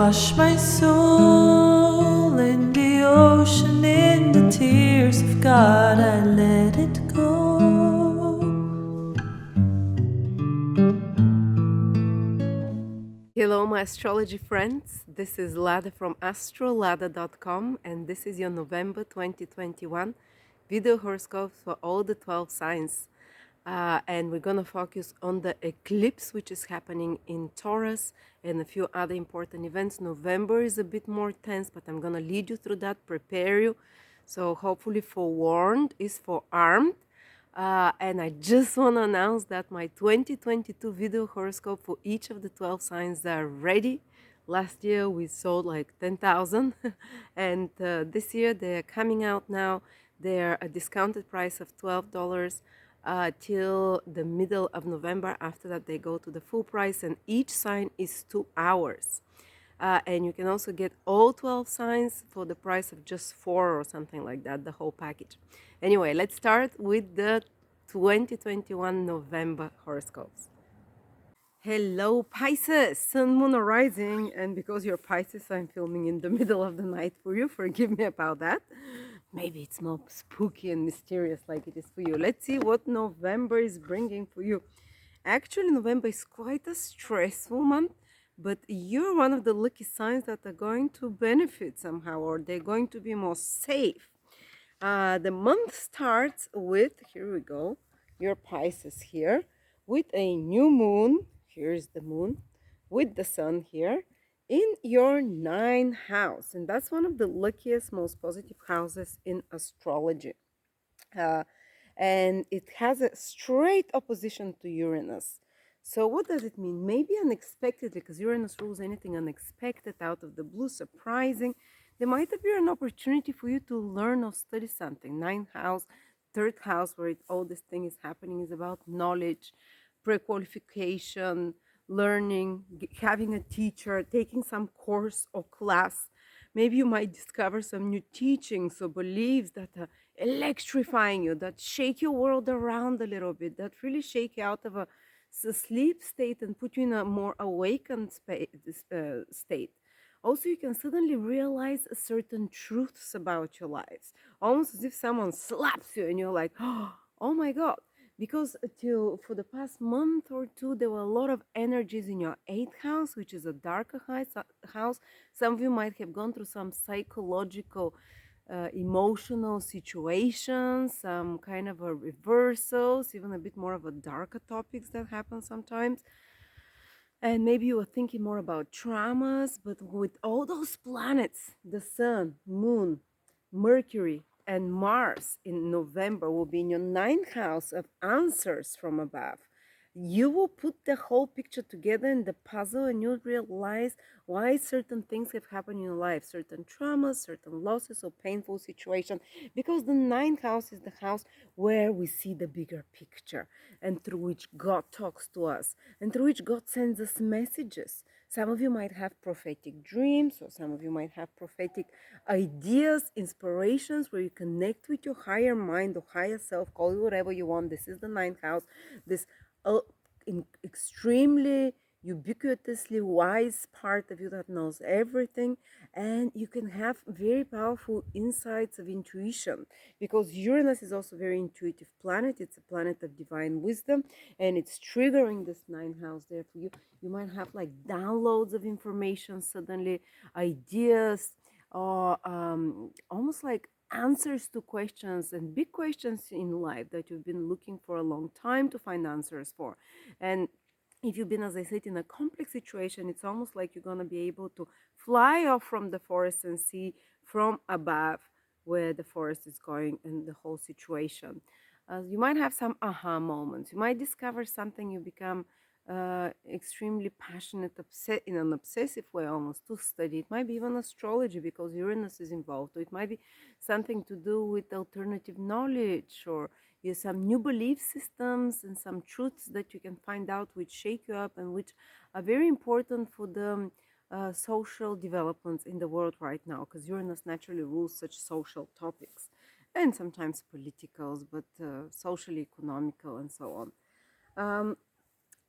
wash my soul in the ocean, in the tears of God, I let it go. Hello, my astrology friends. This is Lada from astrolada.com, and this is your November 2021 video horoscope for all the 12 signs. And we're going to focus on the eclipse, which is happening in Taurus, and a few other important events. November is a bit more tense, but I'm going to lead you through that, prepare you. So, hopefully, forewarned is forearmed. And I just want to announce that my 2022 video horoscope for each of the 12 signs are ready. Last year we sold like 10,000 and this year they're coming out now. They're a discounted price of $12 till the middle of November. After that they go to the full price, and each sign is 2 hours. And you can also get all 12 signs for the price of just 4 or something like that, the whole package. Anyway, let's start with the 2021 November horoscopes. Hello, Pisces, Sun, Moon, or Rising. And because you're Pisces, I'm filming in the middle of the night for you. Forgive me about that. Maybe it's more spooky and mysterious like it is for you. Let's see what November is bringing for you. Actually, November is quite a stressful month, but you're one of the lucky signs that are going to benefit somehow, or they're going to be more safe. The month starts with, here we go, your Pisces here, with a new moon. Here's the moon, with the sun here in your ninth house. And that's one of the luckiest, most positive houses in astrology. Uh, and it has a straight opposition to Uranus. So what does it mean? Maybe unexpectedly, because Uranus rules anything unexpected, out of the blue, surprising. There might appear an opportunity for you to learn or study something. Ninth house, third house, where all this thing is happening, is about knowledge, pre-qualification, learning, having a teacher, taking some course or class. Maybe you might discover some new teachings or beliefs that are electrifying you, that shake your world around a little bit, that really shake you out of a sleep state and put you in a more awakened state. Also, you can suddenly realize certain truths about your lives, almost as if someone slaps you and you're like, oh my God. Because till for the past month or two, there were a lot of energies in your eighth house, which is a darker house. Some of you might have gone through some psychological, emotional situations, some kind of a reversals, even a bit more of a darker topics that happen sometimes. And maybe you were thinking more about traumas, but with all those planets, the sun, moon, Mercury, and Mars in November will be in your ninth house of answers from above. You will put the whole picture together in the puzzle, and you'll realize why certain things have happened in your life, certain traumas, certain losses, or painful situations, because the ninth house is the house where we see the bigger picture, and through which God talks to us, and through which God sends us messages. Some of you might have prophetic dreams, or some of you might have prophetic ideas, inspirations, where you connect with your higher mind or higher self, call it whatever you want. This is the ninth house, this extremely ubiquitously wise part of you that knows everything, and you can have very powerful insights of intuition, because Uranus is also a very intuitive planet. It's a planet of divine wisdom, and it's triggering this ninth house there for you. You might have like downloads of information suddenly, ideas, or almost like answers to questions, and big questions in life that you've been looking for a long time to find answers for. And if you've been, as I said, in a complex situation, it's almost like you're going to be able to fly off from the forest and see from above where the forest is going and the whole situation. You might have some aha moments. You might discover something, you become extremely passionate, in an obsessive way almost, to study. It might be even astrology, because Uranus is involved. Or it might be something to do with alternative knowledge, or some new belief systems and some truths that you can find out which shake you up and which are very important for the social developments in the world right now, because Uranus naturally rules such social topics, and sometimes politicals, but socially economical and so on.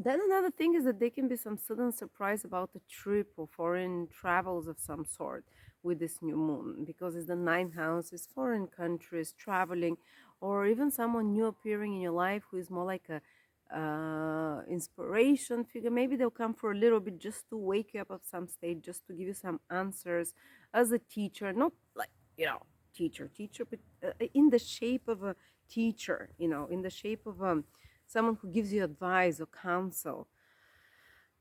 Then another thing is that there can be some sudden surprise about a trip or foreign travels of some sort with this new moon, because it's the ninth house, is foreign countries, traveling, or even someone new appearing in your life who is more like a inspiration figure. Maybe they'll come for a little bit just to wake you up at some stage, just to give you some answers as a teacher, not like, teacher, but in the shape of a teacher, in the shape of someone who gives you advice or counsel.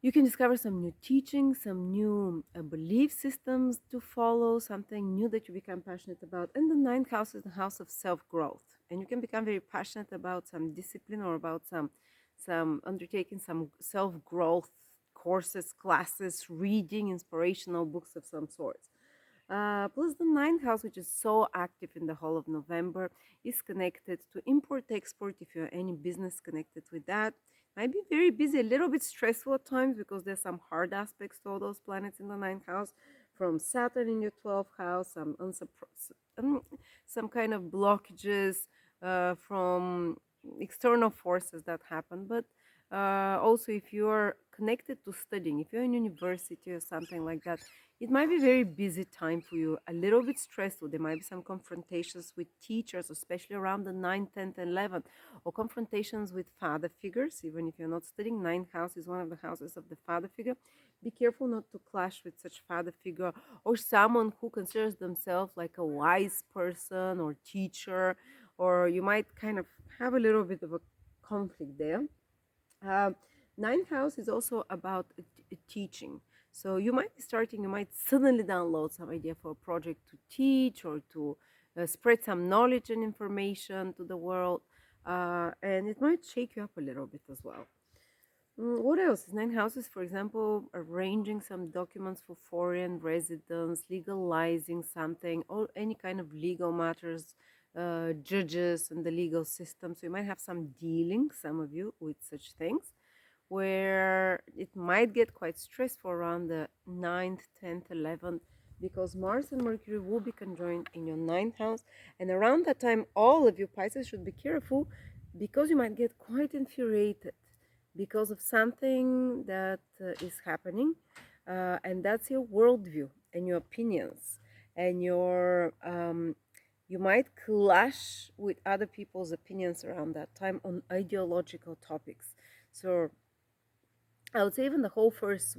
You can discover some new teachings, some new belief systems to follow, something new that you become passionate about. And the ninth house is the house of self-growth, and you can become very passionate about some discipline or about some undertaking some self-growth courses, classes, reading inspirational books of some sort. Plus, the ninth house, which is so active in the whole of November, is connected to import export. If you have any business connected with that, might be very busy, a little bit stressful at times, because there's some hard aspects to all those planets in the ninth house, from Saturn in your 12th house, some kind of blockages from external forces that happen. But also, if you're connected to studying, if you're in university or something like that, it might be very busy time for you, a little bit stressful. There might be some confrontations with teachers, especially around the 9th, 10th, and 11th, or confrontations with father figures. Even if you're not studying, ninth house is one of the houses of the father figure. Be careful not to clash with such father figure, or someone who considers themselves like a wise person or teacher, or you might kind of have a little bit of a conflict there. Um, Ninth house is also about teaching. So you might be starting, you might suddenly download some idea for a project to teach, or to spread some knowledge and information to the world. And it might shake you up a little bit as well. What else? Nine houses, for example, arranging some documents for foreign residents, legalizing something, or any kind of legal matters, judges and the legal system. So you might have some dealings, some of you, with such things, where it might get quite stressful around the 9th, 10th, 11th, because Mars and Mercury will be conjoined in your ninth house. And around that time, all of you Pisces should be careful, because you might get quite infuriated because of something that is happening. And that's your worldview and your opinions, and you might clash with other people's opinions around that time on ideological topics. So I would say even the whole first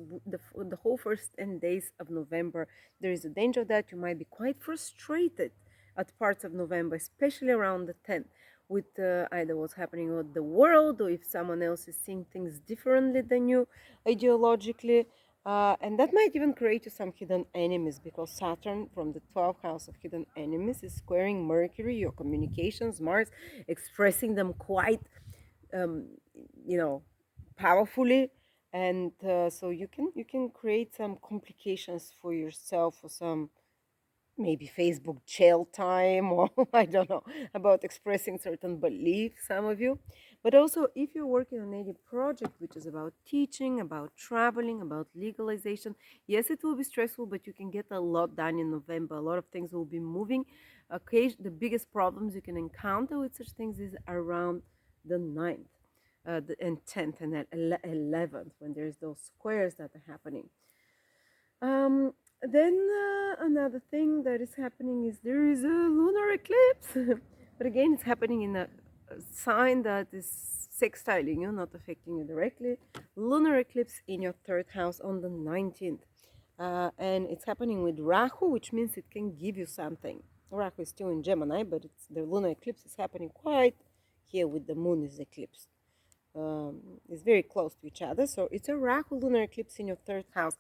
10 days of November, there is a danger that you might be quite frustrated at parts of November, especially around the 10th, with either what's happening with the world, or if someone else is seeing things differently than you ideologically. And that might even create you some hidden enemies, because Saturn from the 12th house of hidden enemies is squaring Mercury, your communications, Mars, expressing them quite um, you know powerfully. And so you can create some complications for yourself, or some maybe Facebook jail time, or I don't know, about expressing certain beliefs, some of you. But also, if you're working on any project which is about teaching, about traveling, about legalization, yes, it will be stressful, but you can get a lot done in November. A lot of things will be moving. The biggest problems you can encounter with such things is around the 9th, and 10th, and 11th, when there's those squares that are happening. Um, then another thing that is happening is there is a lunar eclipse. But again, it's happening in a sign that is sextiling you, not affecting you directly. Lunar eclipse in your third house on the 19th. And it's happening with Rahu, which means it can give you something. Rahu is still in Gemini, but the lunar eclipse is happening quite here with the moon is eclipsed. Is very close to each other. So it's a Rahu lunar eclipse in your third house.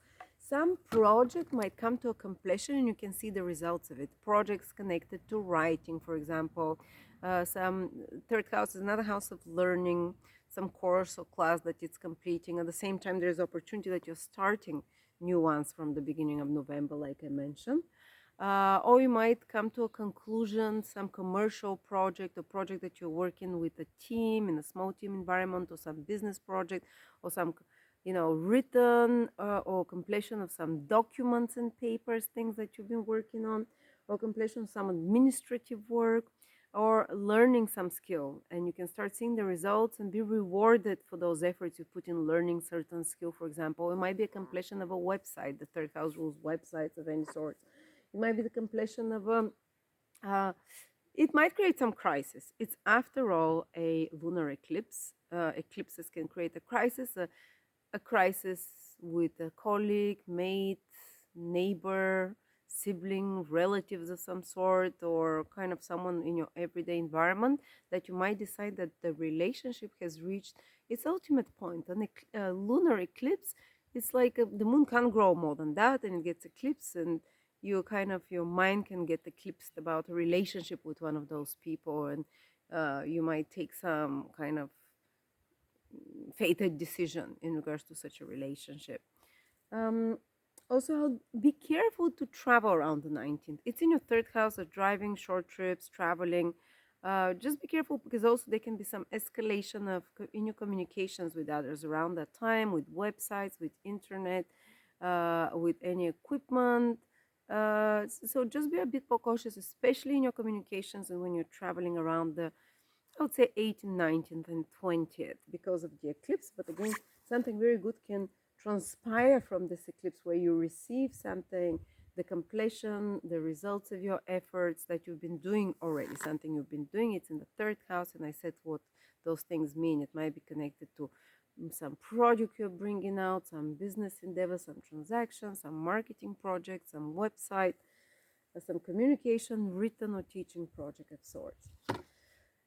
Some project might come to a completion, and you can see the results of it. Projects connected to writing, for example. Some third house is another house of learning, some course or class that it's completing. At the same time, there's opportunity that you're starting new ones from the beginning of November, like I mentioned. Or you might come to a conclusion, some commercial project, a project that you're working with a team in a small team environment, or some business project, or some written or completion of some documents and papers, things that you've been working on, or completion of some administrative work. or learning some skill, and you can start seeing the results and be rewarded for those efforts you put in learning certain skill. For example, it might be a completion of a website, the third house rules websites of any sort. It might be the completion of a uh, it might create some crisis. It's after all a lunar eclipse. Eclipses can create a crisis, a crisis with a colleague, mate, neighbor, sibling, relatives of some sort, or kind of someone in your everyday environment that you might decide that the relationship has reached its ultimate point. A lunar eclipse, it's like the moon can't grow more than that, and it gets eclipsed, and you kind of your mind can get eclipsed about a relationship with one of those people, and you might take some kind of fated decision in regards to such a relationship. um, Also, be careful to travel around the 19th. It's in your third house of driving, short trips, traveling. Just be careful, because also there can be some escalation of in your communications with others around that time, with websites, with internet, with any equipment. So just be a bit more cautious, especially in your communications and when you're traveling around the, I would say, 18th, 19th, and 20th, because of the eclipse. But again, something very good can transpire from this eclipse, where you receive something, the completion, the results of your efforts that you've been doing already, something you've been doing. It's in the third house, and I said what those things mean. It might be connected to some project you're bringing out, some business endeavor, some transaction, some marketing project, some website, some communication, written or teaching project of sorts.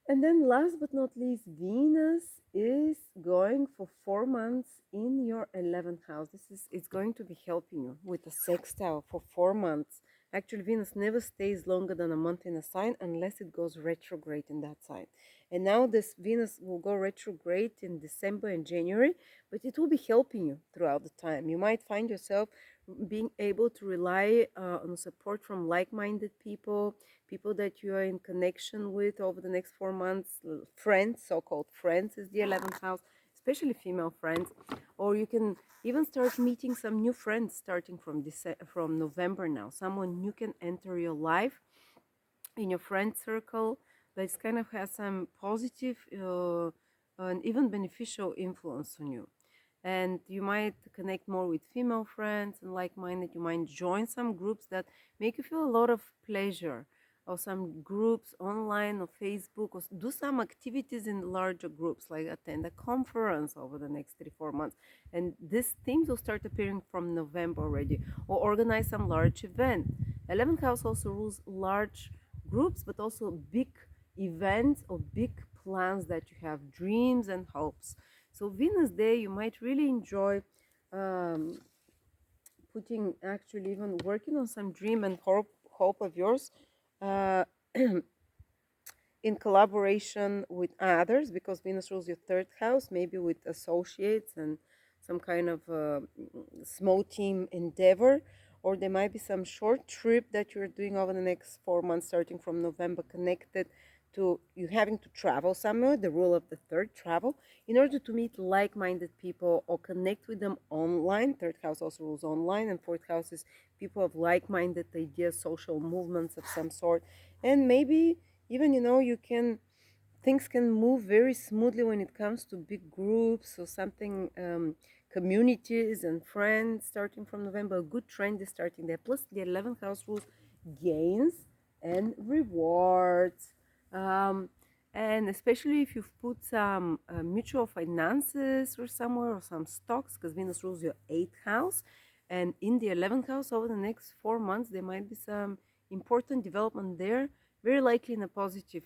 And then last but not least, Venus is going for 4 months in your 11th house. It's going to be helping you with a sextile for 4 months. Actually, Venus never stays longer than a month in a sign unless it goes retrograde in that sign. And now this Venus will go retrograde in December and January, but it will be helping you throughout the time. You might find yourself being able to rely on support from like-minded people, people that you are in connection with over the next 4 months. Friends, so-called friends, is the 11th house, especially female friends. Or you can even start meeting some new friends starting from November now. Someone new can enter your life in your friend circle that kind of has some positive and even beneficial influence on you. And you might connect more with female friends and like-minded. You might join some groups that make you feel a lot of pleasure, or some groups online or Facebook, or do some activities in larger groups, like attend a conference over the next 3-4 months. And these themes will start appearing from November already, or organize some large event. 11th house also rules large groups, but also big events or big plans that you have, dreams and hopes. So Venus Day, you might really enjoy um, putting, actually even working on some dream and hope of yours, uh, in collaboration with others, because Venus rules your third house, maybe with associates and some kind of small team endeavor. Or there might be some short trip that you're doing over the next 4 months, starting from November, connected to you having to travel somewhere, the rule of the third, travel, in order to meet like-minded people or connect with them online. Third house also rules online, and fourth house is people of like-minded ideas, social movements of some sort. And maybe even, you can, things can move very smoothly when it comes to big groups or something, communities and friends starting from November. A good trend is starting there. Plus, the 11th house rules gains and rewards. Um, and especially if you've put some mutual finances or somewhere, or some stocks, because Venus rules your 8th house. And in the 11th house, over the next 4 months, there might be some important development there, very likely in a positive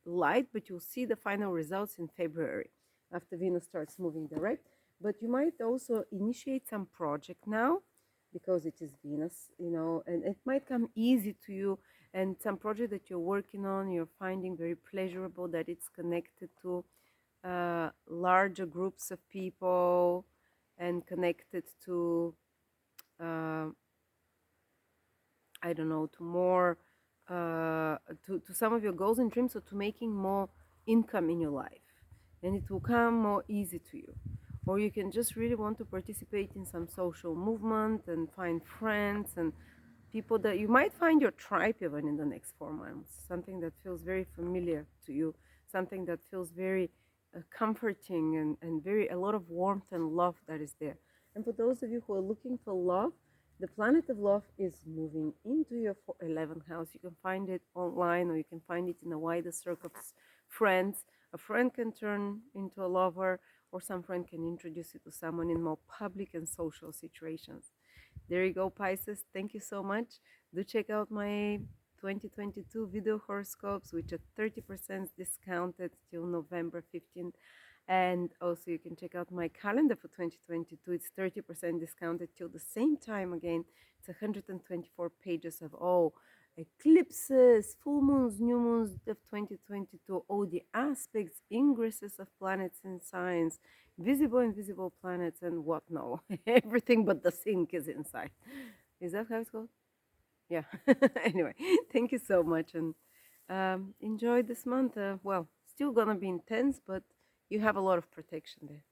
light, but you'll see the final results in February after Venus starts moving direct. But you might also initiate some project now, because it is Venus, and it might come easy to you. And some project that you're working on, you're finding very pleasurable, that it's connected to larger groups of people and connected to uh, I don't know, to more, to some of your goals and dreams, or to making more income in your life, and it will come more easy to you. Or you can just really want to participate in some social movement and find friends and people that you might find your tribe even in the next 4 months, something that feels very familiar to you, something that feels very comforting, and very a lot of warmth and love that is there. And for those of you who are looking for love, the planet of love is moving into your 11th house. You can find it online, or you can find it in a wider circle of friends. A friend can turn into a lover, or some friend can introduce you to someone in more public and social situations. There you go, Pisces. Thank you so much. Do check out my 2022 video horoscopes, which are 30% discounted till November 15th. And also, you can check out my calendar for 2022. It's 30% discounted till the same time again. It's 124 pages of all eclipses, full moons, new moons of 2022, all the aspects, ingresses of planets and signs, visible, invisible planets, and what no. Everything but the sink is inside. Is that how it's called? Yeah. Anyway, thank you so much, and enjoy this month. Well, still gonna be intense, but you have a lot of protection there.